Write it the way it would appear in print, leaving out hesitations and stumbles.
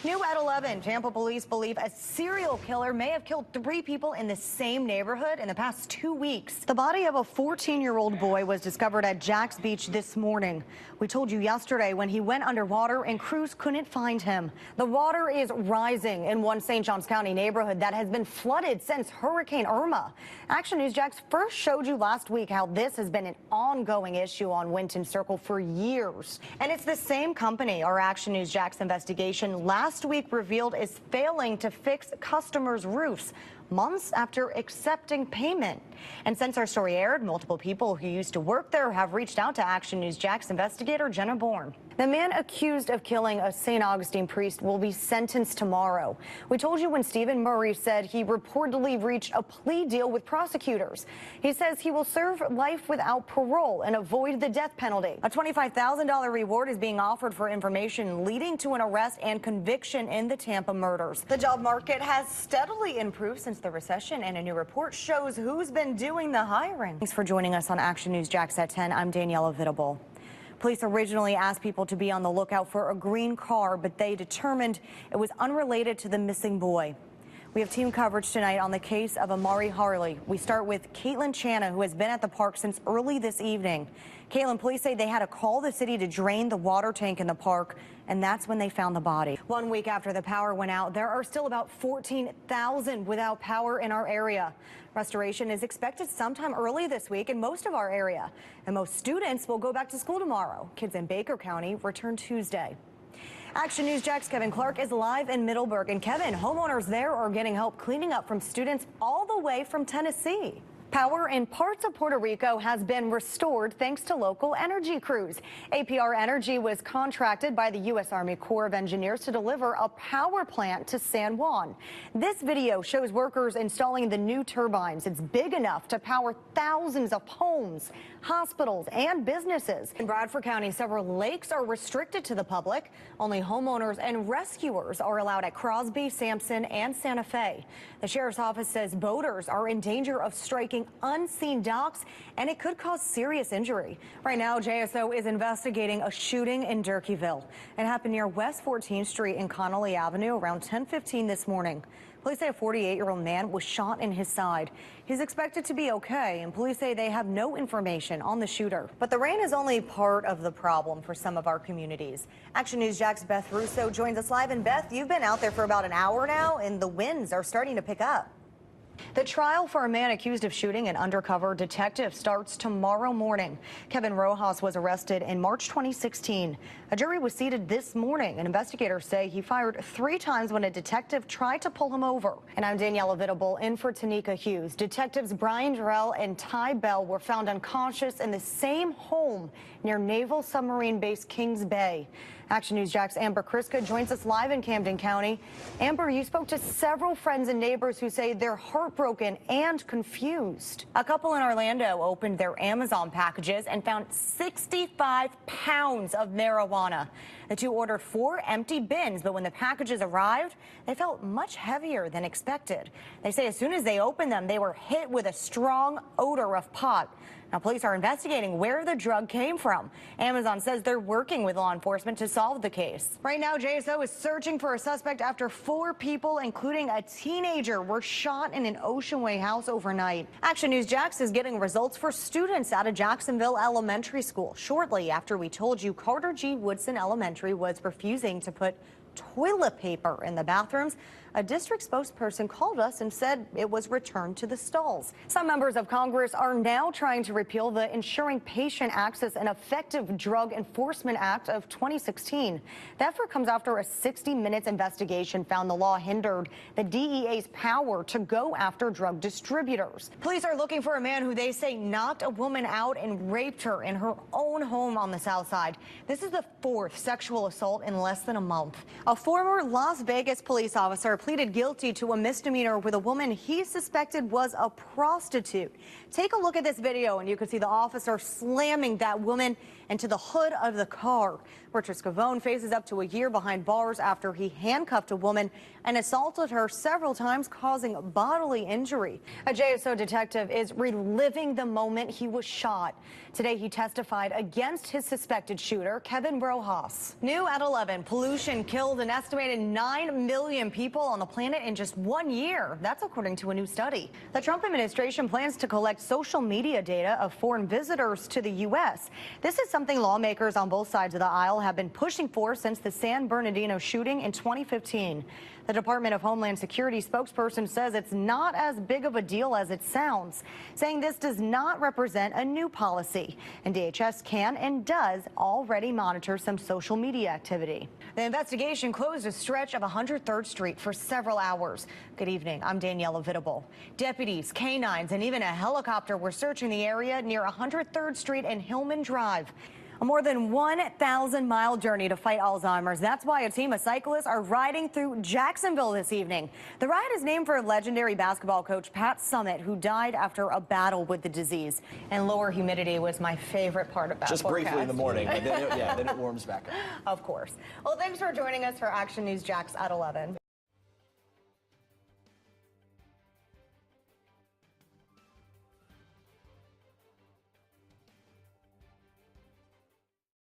New at 11, Tampa police believe a serial killer may have killed 3 people in the same neighborhood in the past 2 weeks. The body of a 14-year-old boy was discovered at Jax Beach this morning. We told you yesterday when he went underwater and crews couldn't find him. The water is rising in one St. Johns County neighborhood that has been flooded since Hurricane Irma. Action News Jax first showed you last week how this has been an ongoing issue on Winton Circle for years. And it's the same company our Action News Jax investigation last week revealed is failing to fix customers' roofs months after accepting payment. And since our story aired, multiple people who used to work there have reached out to Action News Jax investigator Jenna Bourne. The man accused of killing a St. Augustine priest will be sentenced tomorrow. We told you when Stephen Murray said he reportedly reached a plea deal with prosecutors. He says he will serve life without parole and avoid the death penalty. A $25,000 reward is being offered for information leading to an arrest and conviction in the Tampa murders. The job market has steadily improved since the recession, and a new report shows who's been doing the hiring. Thanks for joining us on Action News Jax at 10. I'm Danielle Avitable. Police originally asked people to be on the lookout for a green car, but they determined it was unrelated to the missing boy. We have team coverage tonight on the case of Amari Harley. We start with Caitlin Channa, who has been at the park since early this evening. Caitlin, police say they had to call the city to drain the water tank in the park, and that's when they found the body. 1 week after the power went out, there are still about 14,000 without power in our area. Restoration is expected sometime early this week in most of our area, and most students will go back to school tomorrow. Kids in Baker County return Tuesday. Action News Jax Kevin Clark is live in Middleburg. And Kevin, homeowners there are getting help cleaning up from students all the way from Tennessee. Power in parts of Puerto Rico has been restored thanks to local energy crews. APR Energy was contracted by the U.S. Army Corps of Engineers to deliver a power plant to San Juan. This video shows workers installing the new turbines. It's big enough to power thousands of homes, hospitals, and businesses. In Bradford County, several lakes are restricted to the public. Only homeowners and rescuers are allowed at Crosby, Sampson, and Santa Fe. The sheriff's office says boaters are in danger of striking unseen docks, and it could cause serious injury. Right now, JSO is investigating a shooting in Durkeeville. It happened near West 14th Street and Connolly Avenue around 10:15 this morning. Police say a 48-year-old man was shot in his side. He's expected to be okay, and police say they have no information on the shooter. But the rain is only part of the problem for some of our communities. Action News Jax Beth Russo joins us live. And Beth, you've been out there for about an hour now, and the winds are starting to pick up. The trial for a man accused of shooting an undercover detective starts tomorrow morning. Kevin Rojas was arrested in March 2016. A jury was seated this morning, and investigators say he fired 3 times when a detective tried to pull him over. And I'm Danielle Avitable in for Tanika Hughes. Detectives Brian Durrell and Ty Bell were found unconscious in the same home near Naval Submarine Base Kings Bay. Action News Jax Amber Kriska joins us live in Camden County. Amber, you spoke to several friends and neighbors who say they're heartbroken and confused. A couple in Orlando opened their Amazon packages and found 65 pounds of marijuana. The two ordered 4 empty bins, but when the packages arrived, they felt much heavier than expected. They say as soon as they opened them, they were hit with a strong odor of pot. Now, police are investigating where the drug came from. Amazon says they're working with law enforcement to solve the case. Right now, JSO is searching for a suspect after 4 people, including a teenager, were shot in an Ocean Way house overnight. Action News Jax is getting results for students out of Jacksonville Elementary School shortly after we told you Carter G. Woodson Elementary was refusing to put toilet paper in the bathrooms. A district spokesperson called us and said it was returned to the stalls. Some members of Congress are now trying to repeal the Ensuring Patient Access and Effective Drug Enforcement Act of 2016. The effort comes after a 60-minute investigation found the law hindered the DEA's power to go after drug distributors. Police are looking for a man who they say knocked a woman out and raped her in her own home on the South Side. This is the 4th sexual assault in less than a month. A former Las Vegas police officer pleaded guilty to a misdemeanor with a woman he suspected was a prostitute. Take a look at this video and you can see the officer slamming that woman into the hood of the car. Richard Scavone faces up to a year behind bars after he handcuffed a woman and assaulted her several times, causing bodily injury. A JSO detective is reliving the moment he was shot. Today he testified against his suspected shooter, Kevin Rojas. New at 11, pollution killed an estimated 9 million people on the planet in just 1 year. That's according to a new study. The Trump administration plans to collect social media data of foreign visitors to the U.S. This is something lawmakers on both sides of the aisle have been pushing for since the San Bernardino shooting in 2015. The Department of Homeland Security spokesperson says it's not as big of a deal as it sounds, saying this does not represent a new policy, and DHS can and does already monitor some social media activity. The investigation closed a stretch of 103rd Street for several hours. Good evening, I'm Danielle Avitable. Deputies, canines, and even a helicopter were searching the area near 103rd Street and Hillman Drive. A more than 1,000-mile journey to fight Alzheimer's. That's why a team of cyclists are riding through Jacksonville this evening. The ride is named for legendary basketball coach Pat Summitt, who died after a battle with the disease. And lower humidity was my favorite part of that Just forecast. briefly in the morning, but then it warms back up. Of course. Well, thanks for joining us for Action News Jax at 11.